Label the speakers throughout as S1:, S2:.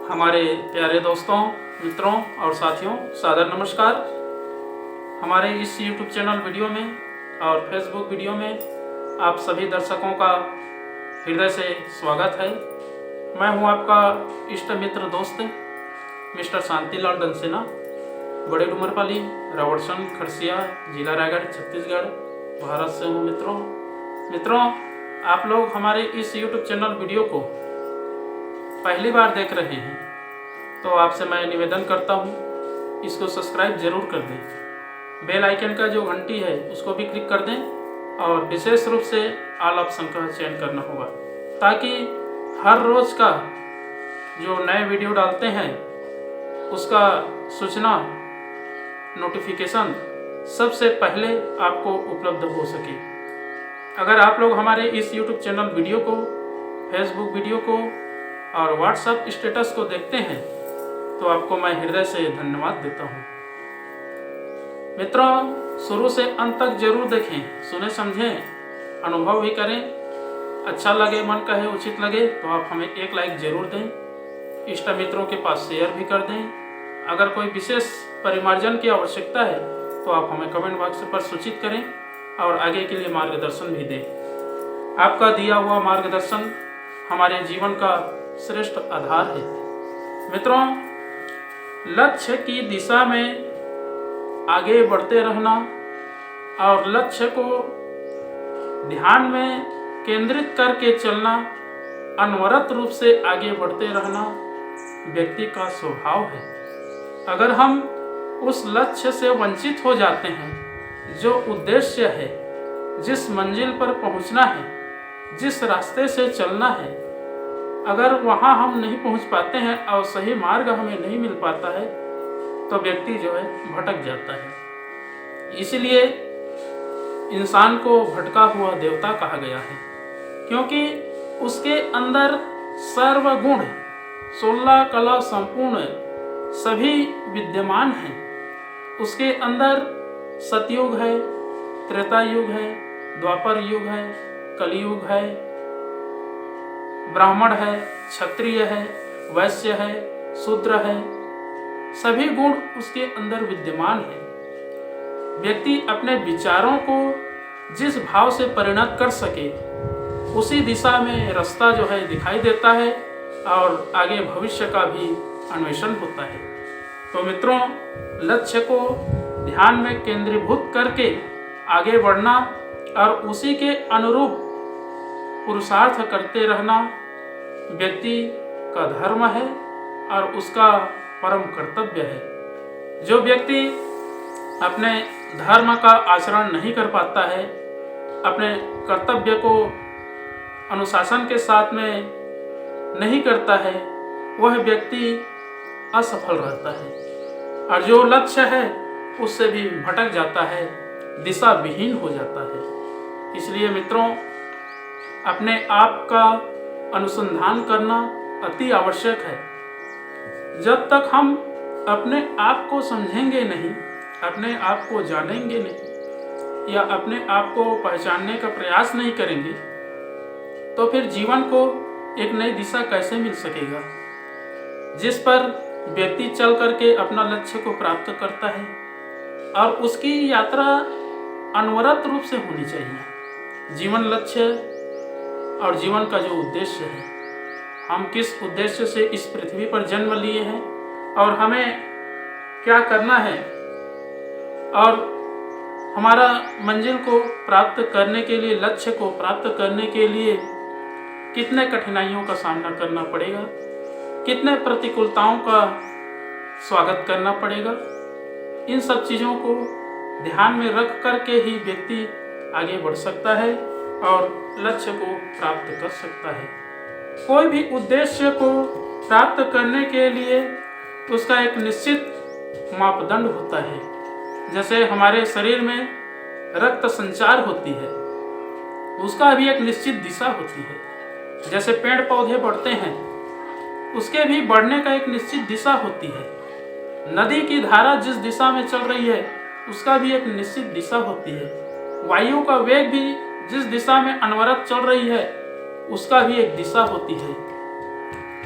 S1: हमारे प्यारे दोस्तों, मित्रों और साथियों, सादर नमस्कार। हमारे इस YouTube चैनल वीडियो में और फेसबुक वीडियो में आप सभी दर्शकों का हृदय से स्वागत है। मैं हूं आपका इष्ट मित्र दोस्त मिस्टर शांतिलाल डंसेना, बड़े डुमरपाली, रावड़सन, खरसिया, जिला रायगढ़, छत्तीसगढ़, भारत से हूं। मित्रों, आप लोग हमारे इस YouTube चैनल वीडियो को पहली बार देख रहे हैं तो आपसे मैं निवेदन करता हूं, इसको सब्सक्राइब जरूर कर दें। बेल आइकन का जो घंटी है उसको भी क्लिक कर दें और विशेष रूप से ऑल ऑप्शन का चयन करना होगा, ताकि हर रोज का जो नए वीडियो डालते हैं उसका सूचना नोटिफिकेशन सबसे पहले आपको उपलब्ध हो सके। अगर आप लोग हमारे इस YouTube चैनल वीडियो को, फेसबुक वीडियो को और व्हाट्सएप स्टेटस को देखते हैं तो आपको मैं हृदय से धन्यवाद देता हूं। मित्रों, शुरू से अंत तक जरूर देखें, सुने समझें, अनुभव भी करें। अच्छा लगे, मन कहे, उचित लगे तो आप हमें एक लाइक जरूर दें, इष्ट मित्रों के पास शेयर भी कर दें। अगर कोई विशेष परिमार्जन की आवश्यकता है तो आप हमें कमेंट बॉक्स पर सूचित करें और आगे के लिए मार्गदर्शन भी दें। आपका दिया हुआ मार्गदर्शन हमारे जीवन का श्रेष्ठ आधार है। मित्रों, लक्ष्य की दिशा में आगे बढ़ते रहना और लक्ष्य को ध्यान में केंद्रित करके चलना, अनवरत रूप से आगे बढ़ते रहना व्यक्ति का स्वभाव है। अगर हम उस लक्ष्य से वंचित हो जाते हैं, जो उद्देश्य है, जिस मंजिल पर पहुंचना है, जिस रास्ते से चलना है, अगर वहां हम नहीं पहुंच पाते हैं और सही मार्ग हमें नहीं मिल पाता है तो व्यक्ति जो है भटक जाता है। इसलिए इंसान को भटका हुआ देवता कहा गया है, क्योंकि उसके अंदर सर्वगुण 16 कला संपूर्ण सभी विद्यमान हैं। उसके अंदर सतयुग है, त्रेता युग है, द्वापर युग है, कलयुग है, ब्राह्मण है, क्षत्रिय है, वैश्य है, शूद्र है, सभी गुण उसके अंदर विद्यमान है। व्यक्ति अपने विचारों को जिस भाव से परिणत कर सके उसी दिशा में रास्ता जो है दिखाई देता है और आगे भविष्य का भी अन्वेषण होता है। तो मित्रों, लक्ष्य को ध्यान में केंद्रीभूत करके आगे बढ़ना और उसी के अनुरूप पुरुषार्थ करते रहना व्यक्ति का धर्म है और उसका परम कर्तव्य है। जो व्यक्ति अपने धर्म का आचरण नहीं कर पाता है, अपने कर्तव्य को अनुशासन के साथ में नहीं करता है, वह व्यक्ति असफल रहता है और जो लक्ष्य है उससे भी भटक जाता है, दिशा विहीन हो जाता है। इसलिए मित्रों, अपने आप का अनुसंधान करना अति आवश्यक है। जब तक हम अपने आप को समझेंगे नहीं, अपने आप को जानेंगे नहीं या अपने आप को पहचानने का प्रयास नहीं करेंगे तो फिर जीवन को एक नई दिशा कैसे मिल सकेगा, जिस पर व्यक्ति चल करके अपना लक्ष्य को प्राप्त करता है और उसकी यात्रा अनवरत रूप से होनी चाहिए। जीवन लक्ष्य और जीवन का जो उद्देश्य है, हम किस उद्देश्य से इस पृथ्वी पर जन्म लिए हैं और हमें क्या करना है और हमारा मंजिल को प्राप्त करने के लिए, लक्ष्य को प्राप्त करने के लिए कितने कठिनाइयों का सामना करना पड़ेगा, कितने प्रतिकूलताओं का स्वागत करना पड़ेगा, इन सब चीज़ों को ध्यान में रख करके ही व्यक्ति आगे बढ़ सकता है और लक्ष्य को प्राप्त कर सकता है। कोई भी उद्देश्य को प्राप्त करने के लिए उसका एक निश्चित मापदंड होता है। जैसे हमारे शरीर में रक्त संचार होती है, उसका भी एक निश्चित दिशा होती है। जैसे पेड़ पौधे बढ़ते हैं, उसके भी बढ़ने का एक निश्चित दिशा होती है। नदी की धारा जिस दिशा में चल रही है उसका भी एक निश्चित दिशा होती है। वायु का वेग भी जिस दिशा में अनवरत चल रही है उसका भी एक दिशा होती है।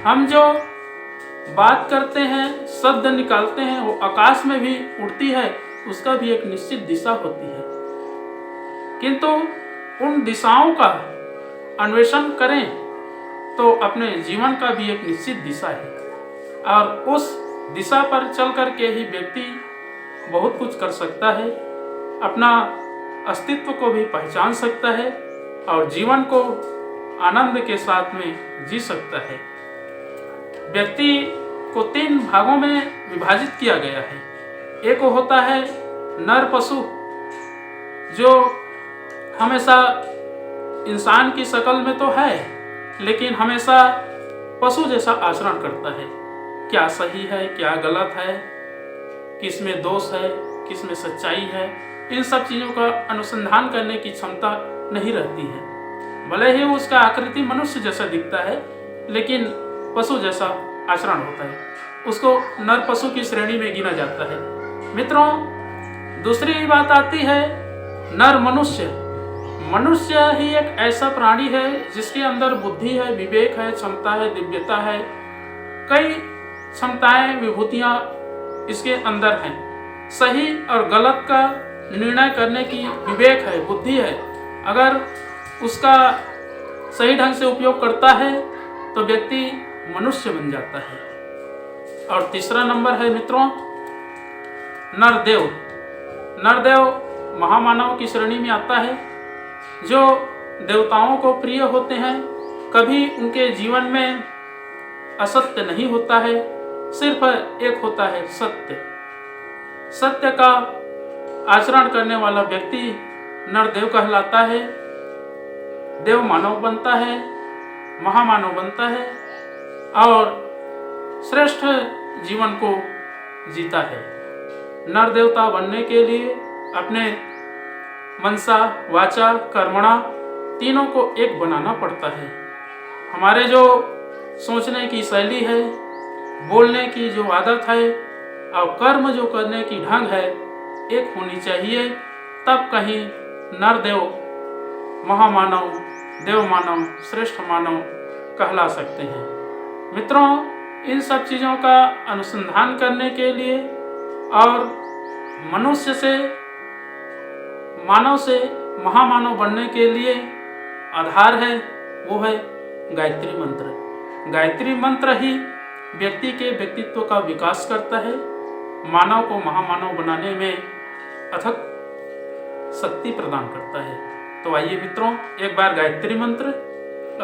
S1: हम जो बात करते हैं, शब्द निकालते हैं, वो आकाश में भी उड़ती है, उसका भी एक निश्चित दिशा होती है। किंतु उन दिशाओं का अन्वेषण करें तो अपने जीवन का भी एक निश्चित दिशा है, और उस दिशा पर चल कर के ही व्यक्ति बहुत कुछ कर सकता है, अपना अस्तित्व को भी पहचान सकता है और जीवन को आनंद के साथ में जी सकता है। व्यक्ति को 3 भागों में विभाजित किया गया है। एक होता है नर पशु, जो हमेशा इंसान की शक्ल में तो है लेकिन हमेशा पशु जैसा आचरण करता है। क्या सही है, क्या गलत है, किस में दोष है, किस में सच्चाई है, इन सब चीज़ों का अनुसंधान करने की क्षमता नहीं रहती है। भले ही उसका आकृति मनुष्य जैसा दिखता है लेकिन पशु जैसा आचरण होता है, उसको नर पशु की श्रेणी में गिना जाता है। मित्रों, दूसरी बात आती है नर मनुष्य। मनुष्य ही एक ऐसा प्राणी है जिसके अंदर बुद्धि है, विवेक है, क्षमता है, दिव्यता है, कई क्षमताएं, विभूतियां इसके अंदर हैं। सही और गलत का निर्णय करने की विवेक है, बुद्धि है। अगर उसका सही ढंग से उपयोग करता है तो व्यक्ति मनुष्य बन जाता है। और तीसरा नंबर है मित्रों नरदेव। नरदेव महामानव की श्रेणी में आता है, जो देवताओं को प्रिय होते हैं। कभी उनके जीवन में असत्य नहीं होता है, सिर्फ एक होता है सत्य। सत्य का आचरण करने वाला व्यक्ति नरदेव कहलाता है, देव मानव बनता है, महामानव बनता है और श्रेष्ठ जीवन को जीता है। नर देवता बनने के लिए अपने मनसा, वाचा, कर्मणा तीनों को एक बनाना पड़ता है। हमारे जो सोचने की शैली है, बोलने की जो आदत है और कर्म जो करने की ढंग है, एक होनी चाहिए, तब कहीं नरदेव, महामानव, देव मानव, श्रेष्ठ मानव कहला सकते हैं। मित्रों, इन सब चीज़ों का अनुसंधान करने के लिए और मनुष्य से, मानव से महामानव बनने के लिए आधार है, वो है गायत्री मंत्र। गायत्री मंत्र ही व्यक्ति के व्यक्तित्व का विकास करता है, मानव को महामानव बनाने में अथक शक्ति प्रदान करता है। तो आइए मित्रों, एक बार गायत्री मंत्र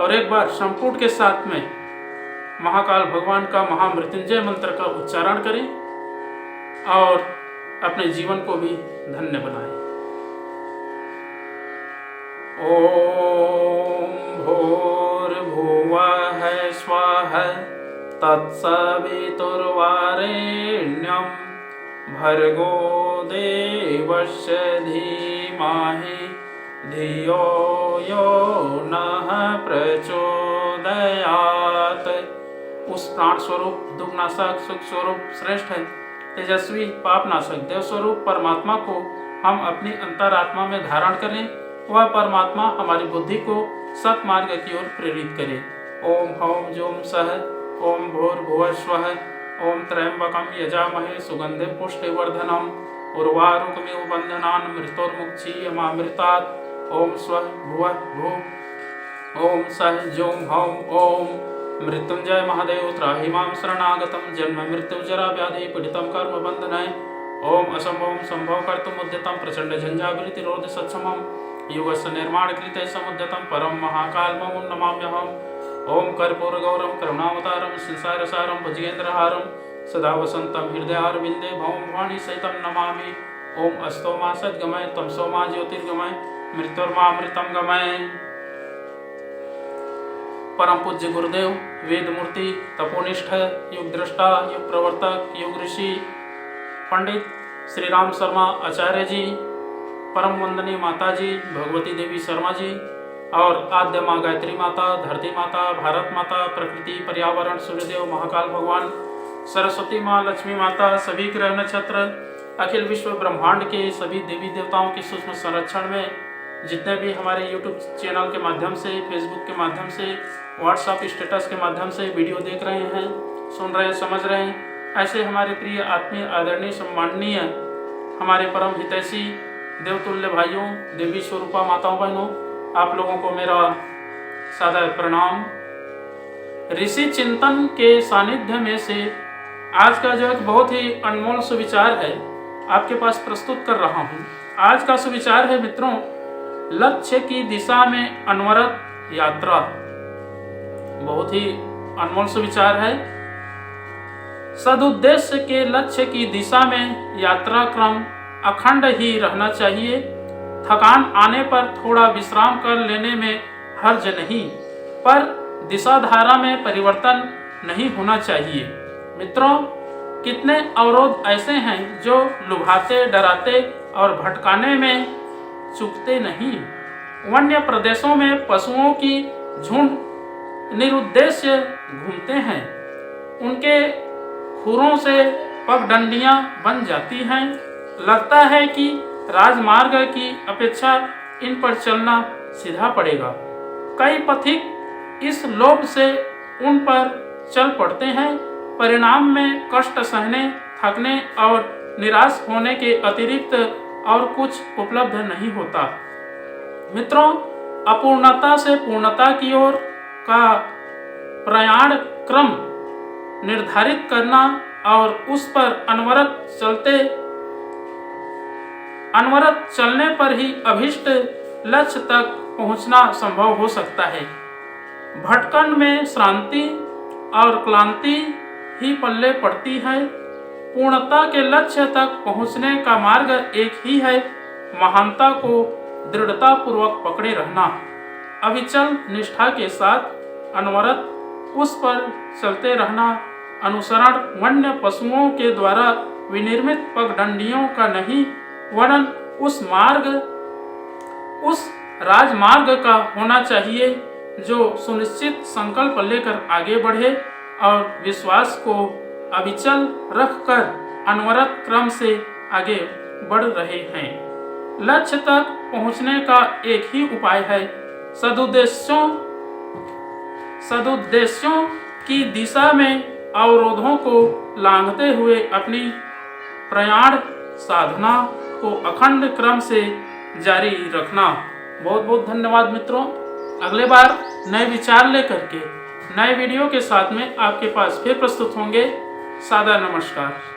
S1: और एक बार संपुट के साथ में महाकाल भगवान का महामृत्युंजय मंत्र का उच्चारण करें और अपने जीवन को भी धन्य बनाएं। ओम भूर्भुवः स्वः तत्सवितुर्वरेण्यं भर्गो देवस्य धीमहि धियो यो नः प्रचोदयात्। उस प्राण स्वरूप, दुखनाशक, सुख स्वरूप, श्रेष्ठ है, तेजस्वी, पापनाशक, देव स्वरूप परमात्मा को हम अपनी अंतरात्मा में धारण करें। वह परमात्मा हमारी बुद्धि को सत्मार्ग की ओर प्रेरित करे। ओम हौम जूम सह ओम भूर्भुवः स्वः ओम त्र्यंबकं यजामहे सुगंधिं पुष्टिवर्धनम् उर्वारुकमिव बन्धनान् मृत्योर्मुक्षीयमामृतात्। ओम स्वः भुवः भुव ओम सह जूम हौम ओम मृत्युंजय महादेव त्राहि मां शरणागतं जन्म मृत्यु जरा व्याधि पीडितं कर्म बन्धने। ओम असंभवं संभव कर्तुमुद्यतं प्रचंड झंझाविलितिरोध सत्समं युगस्य निर्माणकृते समुद्यतं परम महाकालमं नमाम्यहम्। ओम कर्पूरगौरं करुणावतारं संसारसारं भुजगेन्द्रहारं सदा वसन्तं हृदयारविन्दे भौम भवानी सहितं नमामि। ओम अस्तोमा सद्गमय तमसोमा ज्योतिर्गमय मृत्युर्मामृतं गमय। परम पूज्य गुरुदेव, वेद मूर्ति, तपोनिष्ठ, युग दृष्टा, युग प्रवर्तक, युग ऋषि पंडित श्री राम शर्मा आचार्य जी, परम वंदनीय माता जी भगवती देवी शर्मा जी और आद्य माँ गायत्री माता, धरती माता, भारत माता, प्रकृति, पर्यावरण, सूर्यदेव, महाकाल भगवान, सरस्वती माँ, लक्ष्मी माता, सभी ग्रह नक्षत्र, अखिल विश्व ब्रह्मांड के सभी देवी देवताओं के सूक्ष्म संरक्षण में जितने भी हमारे YouTube चैनल के माध्यम से, फेसबुक के माध्यम से व्हाट्सएप स्टेटस के माध्यम से वीडियो देख रहे हैं, सुन रहे हैं, समझ रहे हैं, ऐसे हमारे प्रिय आत्मीय आदरणीय सम्माननीय हमारे परम हितैषी देवतुल्य भाइयों, देवी स्वरूपा माताओं बहनों, आप लोगों को मेरा सादर प्रणाम। ऋषि चिंतन के सानिध्य में से आज का जो एक बहुत ही अनमोल सुविचार है आपके पास प्रस्तुत कर रहा हूँ। आज का सुविचार है मित्रों, लक्ष्य की दिशा में अनवरत यात्रा। बहुत ही अनमोल सुविचार है। सदुद्देश्य के लक्ष्य की दिशा में यात्रा क्रम अखंड ही रहना चाहिए। थकान आने पर थोड़ा विश्राम कर लेने में हर्ज नहीं, पर दिशा धारा में परिवर्तन नहीं होना चाहिए। मित्रों, कितने अवरोध ऐसे हैं जो लुभाते, डराते और भटकाने में चूकते नहीं। वन्य प्रदेशों में पशुओं की झुंड निरुद्देश्य घूमते हैं, उनके खुरों से पगडंडियां बन जाती हैं। लगता है कि राजमार्ग की अपेक्षा इन पर चलना सीधा पड़ेगा। कई पथिक इस लोभ से उन पर चल पड़ते हैं। परिणाम में कष्ट सहने, थकने और निराश होने के अतिरिक्त और कुछ उपलब्ध नहीं होता। मित्रों, अपूर्णता से पूर्णता की ओर का प्रयाण क्रम निर्धारित करना और उस पर अनवरत चलने पर ही अभिष्ट लक्ष्य तक पहुंचना संभव हो सकता है। भटकन में श्रांति और क्लांति ही पल्ले पड़ती है। पूर्णता के लक्ष्य तक पहुंचने का मार्ग एक ही है, महानता को दृढ़ता पूर्वक पकड़े रहना, अविचल निष्ठा के साथ अनवरत उस पर चलते रहना। अनुसरण वन्य पशुओं के द्वारा विनिर्मित पगडंडियों का नहीं, वरन उस राजमार्ग का होना चाहिए जो सुनिश्चित संकल्प लेकर आगे बढ़े और विश्वास को अविचल रखकर अनवरत क्रम से आगे बढ़ रहे हैं। लक्ष्य तक पहुंचने का एक ही उपाय है, सदुद्देश्यों की दिशा में अवरोधों को लांघते हुए अपनी प्रयाण साधना को अखंड क्रम से जारी रखना। बहुत बहुत धन्यवाद मित्रों। अगले बार नए विचार लेकर के नए वीडियो के साथ में आपके पास फिर प्रस्तुत होंगे। सादर नमस्कार।